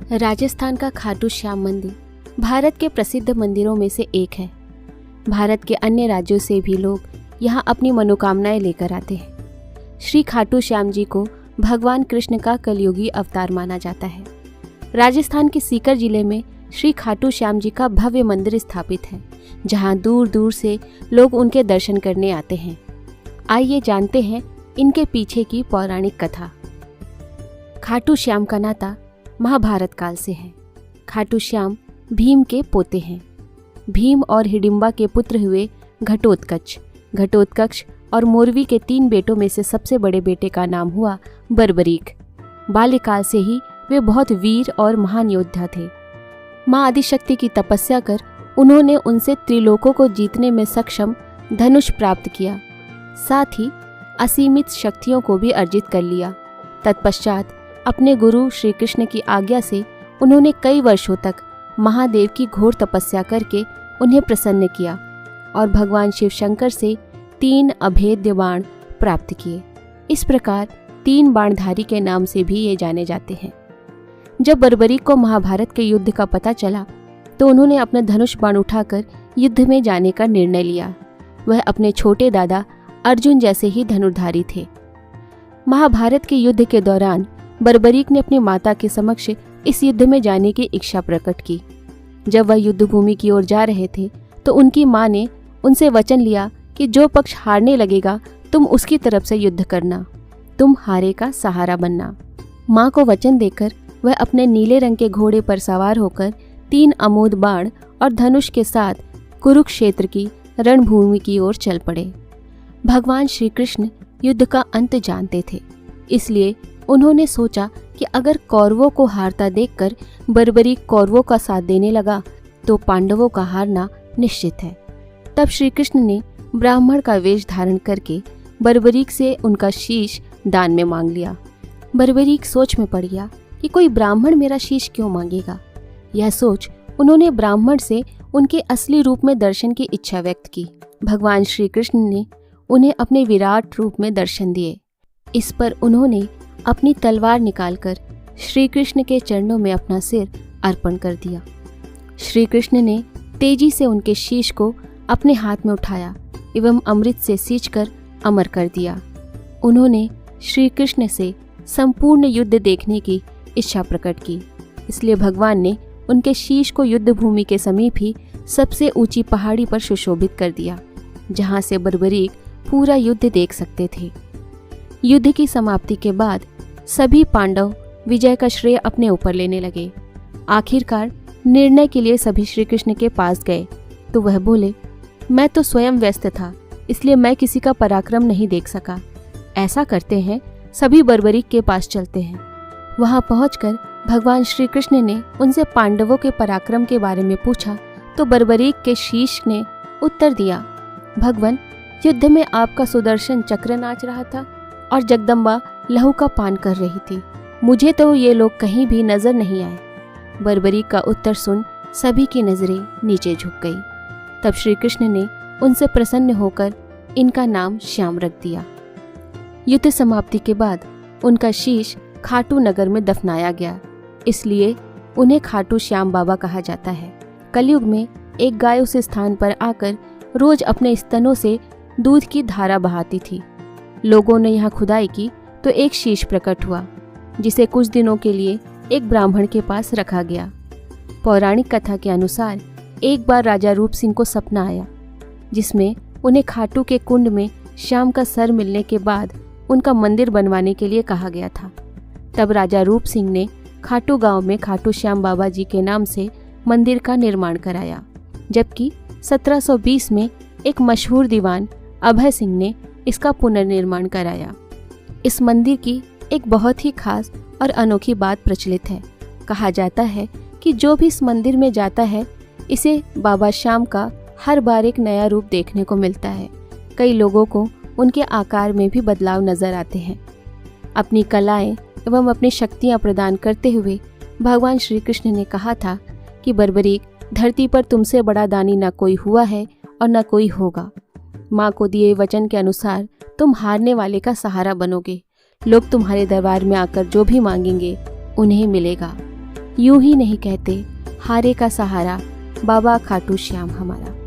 राजस्थान का खाटू श्याम मंदिर भारत के प्रसिद्ध मंदिरों में से एक है। भारत के अन्य राज्यों से भी लोग यहाँ अपनी मनोकामनाएं लेकर आते हैं। श्री खाटू श्याम जी को भगवान कृष्ण का कलयुगी अवतार माना जाता है। राजस्थान के सीकर जिले में श्री खाटू श्याम जी का भव्य मंदिर स्थापित है, जहाँ दूर दूर से लोग उनके दर्शन करने आते हैं। आइए जानते हैं इनके पीछे की पौराणिक कथा। खाटू श्याम का नाता महाभारत काल से है। खाटू श्याम भीम के पोते हैं। भीम और हिडिंबा के पुत्र हुए घटोत्कच और मोरवी के 3 बेटों में से सबसे बड़े बेटे का नाम हुआ बर्बरीक। बाल्यकाल से ही वे बहुत वीर और महान योद्धा थे। माँ आदिशक्ति की तपस्या कर उन्होंने उनसे त्रिलोकों को जीतने में सक्षम धनुष प्राप्त किया, साथ ही असीमित शक्तियों को भी अर्जित कर लिया। तत्पश्चात अपने गुरु श्री कृष्ण की आज्ञा से उन्होंने कई वर्षों तक महादेव की घोर तपस्या करके उन्हें प्रसन्न किया और भगवान शिव शंकर से 3 अभेद्य बाण प्राप्त किए। इस प्रकार 3 बाणधारी के नाम से भी ये जाने जाते हैं। जब बर्बरीक को महाभारत के युद्ध का पता चला तो उन्होंने अपना धनुष बाण उठाकर युद्ध में जाने का निर्णय लिया। वह अपने छोटे दादा अर्जुन जैसे ही धनुर्धारी थे। महाभारत के युद्ध के दौरान बर्बरीक ने अपनी माता के समक्ष इस युद्ध में जाने की इच्छा प्रकट की। जब वह युद्ध भूमि की ओर जा रहे थे तो उनकी मां ने उनसे वचन लिया कि जो पक्ष हारने लगेगा तुम उसकी तरफ से युद्ध करना, तुम हारे का सहारा बनना। मां को वचन देकर वह अपने नीले रंग के घोड़े पर सवार होकर 3 अमोद बाण और धनुष के साथ कुरुक्षेत्र की रणभूमि की ओर चल पड़े। भगवान श्री कृष्ण युद्ध का अंत जानते थे, इसलिए उन्होंने सोचा कि अगर कौरवों को हारता देखकर बर्बरीक कौरवों का साथ देने लगा तो पांडवों का हारना निश्चित है। तब श्री कृष्ण ने ब्राह्मण का वेश धारण करके बर्बरीक से उनका शीश दान में मांग लिया। बर्बरीक सोच में पड़ गया कि कोई ब्राह्मण मेरा शीश क्यों मांगेगा। यह सोच उन्होंने ब्राह्मण से उनके असली रूप में दर्शन की इच्छा व्यक्त की। भगवान श्री कृष्ण ने उन्हें अपने विराट रूप में दर्शन दिए। इस पर उन्होंने अपनी तलवार निकालकर श्री कृष्ण के चरणों में अपना सिर अर्पण कर दिया। श्री कृष्ण ने तेजी से उनके शीश को अपने हाथ में उठाया एवं अमृत से सींचकर अमर कर दिया। उन्होंने श्री कृष्ण से संपूर्ण युद्ध देखने की इच्छा प्रकट की, इसलिए भगवान ने उनके शीश को युद्ध भूमि के समीप ही सबसे ऊंची पहाड़ी पर सुशोभित कर दिया, जहां से बर्बरीक पूरा युद्ध देख सकते थे। युद्ध की समाप्ति के बाद सभी पांडव विजय का श्रेय अपने ऊपर लेने लगे। आखिरकार निर्णय के लिए सभी श्री कृष्ण के पास गए तो वह बोले, मैं तो स्वयं व्यस्त था, इसलिए मैं किसी का पराक्रम नहीं देख सका। ऐसा करते हैं, सभी बर्बरीक के पास चलते हैं। वहां पहुंचकर भगवान श्री कृष्ण ने उनसे पांडवों के पराक्रम के बारे में पूछा तो बर्बरीक के शीश ने उत्तर दिया, भगवान, युद्ध में आपका सुदर्शन चक्र नाच रहा था और जगदम्बा लहू का पान कर रही थी। मुझे तो ये लोग कहीं भी नजर नहीं आए। बर्बरीक का उत्तर सुन सभी की नजरें नीचे झुक गई। तब श्री कृष्ण ने उनसे प्रसन्न होकर इनका नाम श्याम रख दिया। युद्ध समाप्ति के बाद उनका शीश खाटू नगर में दफनाया गया, इसलिए उन्हें खाटू श्याम बाबा कहा जाता है। कलयुग में एक गाय उस स्थान पर आकर रोज अपने स्तनों से दूध की धारा बहाती थी। लोगों ने यहाँ खुदाई की तो एक शीश प्रकट हुआ, जिसे कुछ दिनों के लिए एक ब्राह्मण के पास रखा गया। पौराणिक कथा के अनुसार एक बार राजा रूप सिंह को सपना आया, जिसमें उन्हें खाटू के कुंड में श्याम का सर मिलने के बाद उनका मंदिर बनवाने के लिए कहा गया था। तब राजा रूप सिंह ने खाटू गांव में खाटू श्याम बाबा जी के नाम से मंदिर का निर्माण कराया, जबकि 1720 में एक मशहूर दीवान अभय सिंह ने इसका पुनर्निर्माण कराया। इस मंदिर की एक बहुत ही खास और अनोखी बात प्रचलित है। कहा जाता है कि जो भी इस मंदिर में जाता है, इसे बाबा श्याम का हर बार एक नया रूप देखने को मिलता है। कई लोगों को उनके आकार में भी बदलाव नजर आते हैं। अपनी कलाएं एवं अपनी शक्तियां प्रदान करते हुए भगवान श्री कृष्ण ने कहा था कि बर्बरीक, धरती पर तुमसे बड़ा दानी न कोई हुआ है और न कोई होगा। माँ को दिए वचन के अनुसार तुम हारने वाले का सहारा बनोगे। लोग तुम्हारे दरबार में आकर जो भी मांगेंगे उन्हें मिलेगा। यूं ही नहीं कहते, हारे का सहारा बाबा खाटू श्याम हमारा।